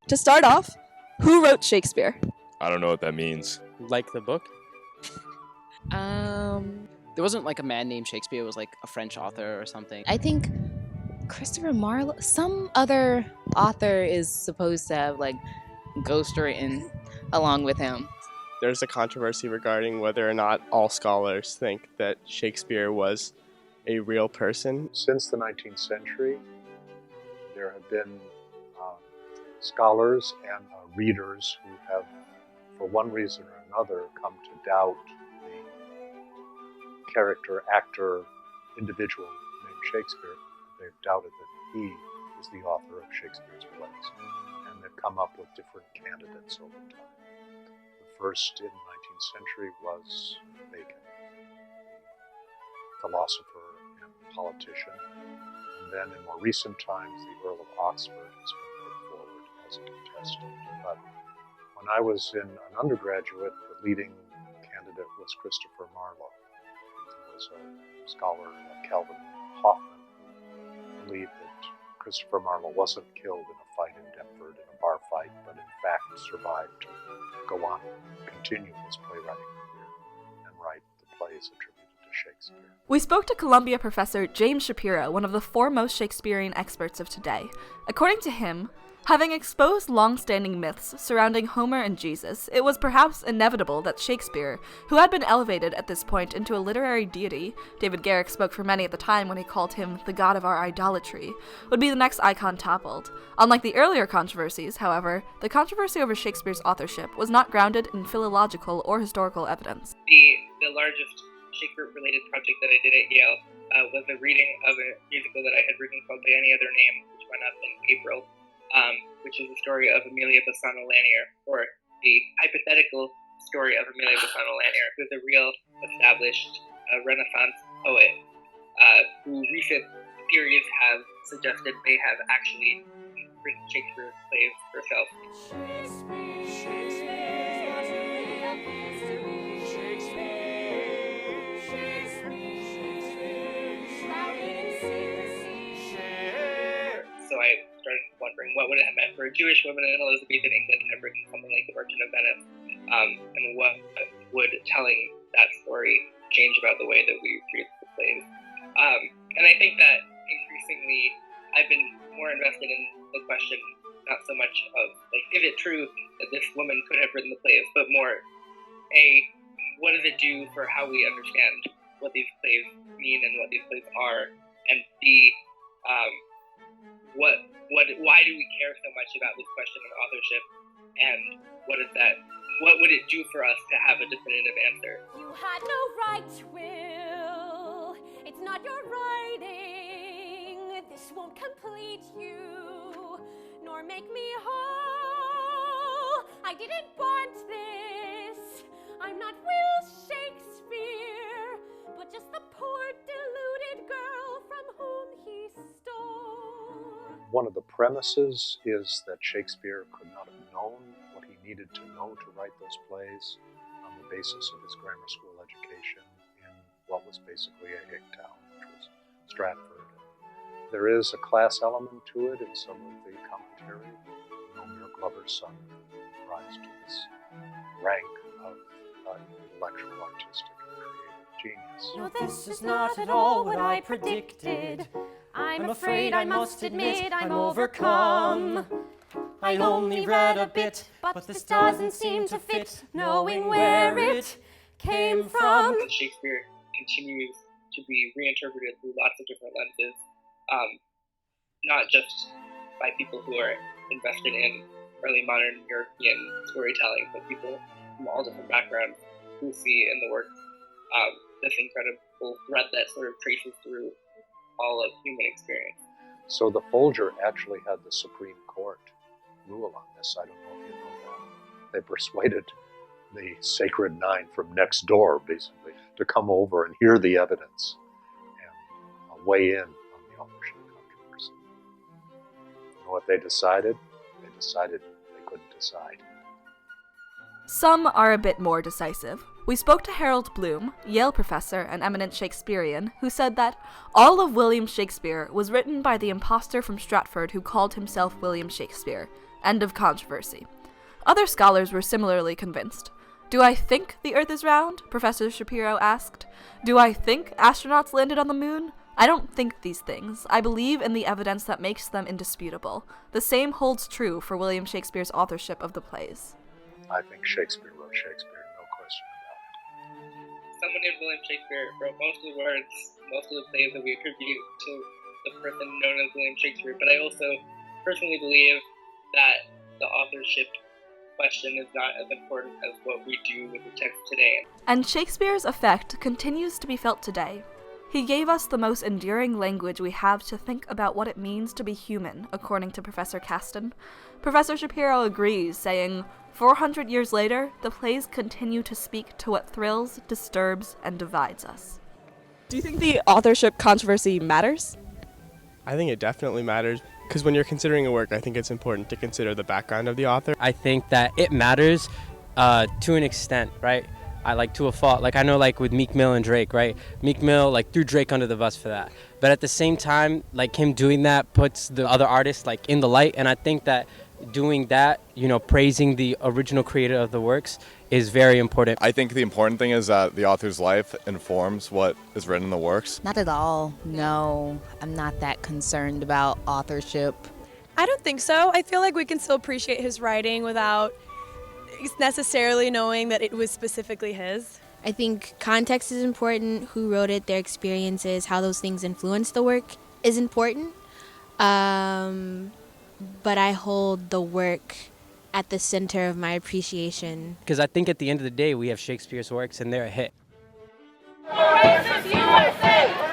To start off, who wrote Shakespeare? I don't know what that means. Like the book? Um, There wasn't like a man named Shakespeare. It was like a French author or something. I think Christopher Marlowe, some other author is supposed to have like ghostwritten along with him. There's a controversy regarding whether or not all scholars think that Shakespeare was a real person. Since the 19th century, there have been scholars and readers who have, for one reason or another, come to doubt the character, actor, individual named Shakespeare. They've doubted that he is the author of Shakespeare's plays, and they've come up with different candidates over time. The first in the 19th century was Bacon, philosopher and politician. And then in more recent times, the Earl of Oxford has been put forward as a contestant. But when I was an undergraduate, the leading candidate was Christopher Marlowe, who was a scholar of Calvin Hoffman, who believed that Christopher Marlowe wasn't killed in a fight in Deptford, in a bar fight, but in fact survived to go on and continue his playwriting career and write the plays attributed to Shakespeare. We spoke to Columbia professor James Shapiro, one of the foremost Shakespearean experts of today. According to him, having exposed long-standing myths surrounding Homer and Jesus, it was perhaps inevitable that Shakespeare, who had been elevated at this point into a literary deity, David Garrick spoke for many at the time when he called him the god of our idolatry, would be the next icon toppled. Unlike the earlier controversies, however, the controversy over Shakespeare's authorship was not grounded in philological or historical evidence. The largest Shakespeare-related project that I did at Yale was a reading of a musical that I had written called By Any Other Name, which went up in April. Which is the story of Amelia Bassano Lanier, or the hypothetical story of Amelia Bassano Lanier, who's a real established Renaissance poet, who recent theories have suggested may have actually written Shakespeare's plays herself. So I started wondering what would it have meant for a Jewish woman in Elizabethan England to have written something like The Merchant of Venice, and what would telling that story change about the way that we read the plays. And I think that increasingly I've been more invested in the question, not so much of, like, is it true that this woman could have written the plays, but more, A, what does it do for how we understand what these plays mean and what these plays are, and B, why do we care so much about this question of authorship, and what would it do for us to have a definitive answer? You had no right, Will. It's not your writing. This won't complete you, nor make me whole. I didn't want this. I'm not Will Shakespeare, but just the poor deluded girl from whom he stole. One of the premises is that Shakespeare could not have known what he needed to know to write those plays on the basis of his grammar school education in what was basically a hick town, which was Stratford. There is a class element to it in some of the commentary. Romeo Glover's son rise to this rank of intellectual, artistic, and creative genius. No, this is not at all what I predicted. I'm afraid I must admit I'm overcome. I only read a bit, but this doesn't seem to fit, knowing where it came from. Shakespeare continues to be reinterpreted through lots of different lenses, not just by people who are invested in early modern European storytelling, but people from all different backgrounds who see in the work this incredible thread that sort of traces through all of human experience. So the Folger actually had the Supreme Court rule on this. I don't know if you know that. They persuaded the Sacred Nine from next door, basically, to come over and hear the evidence and weigh in on the authorship controversy. You know what they decided? They decided they couldn't decide. Some are a bit more decisive. We spoke to Harold Bloom, Yale professor and eminent Shakespearean, who said that all of William Shakespeare was written by the impostor from Stratford who called himself William Shakespeare. End of controversy. Other scholars were similarly convinced. Do I think the Earth is round? Professor Shapiro asked. Do I think astronauts landed on the moon? I don't think these things. I believe in the evidence that makes them indisputable. The same holds true for William Shakespeare's authorship of the plays. I think Shakespeare wrote Shakespeare, no question about it. Someone named William Shakespeare wrote most of the words, most of the plays that we attribute to the person known as William Shakespeare, but I also personally believe that the authorship question is not as important as what we do with the text today. And Shakespeare's effect continues to be felt today. He gave us the most enduring language we have to think about what it means to be human, according to Professor Kasten. Professor Shapiro agrees, saying, 400 years later, the plays continue to speak to what thrills, disturbs, and divides us. Do you think the authorship controversy matters? I think it definitely matters, because when you're considering a work, I think it's important to consider the background of the author. I think that it matters to an extent, right? To a fault. I know with Meek Mill and Drake, right? Meek Mill threw Drake under the bus for that. But at the same time, him doing that puts the other artists in the light, and I think that doing that, praising the original creator of the works is very important. I think the important thing is that the author's life informs what is written in the works. Not at all. No, I'm not that concerned about authorship. I don't think so. I feel like we can still appreciate his writing without necessarily knowing that it was specifically his. I think context is important, who wrote it, their experiences, how those things influence the work is important. But I hold the work at the center of my appreciation. Because I think at the end of the day, we have Shakespeare's works and they're a hit. USA!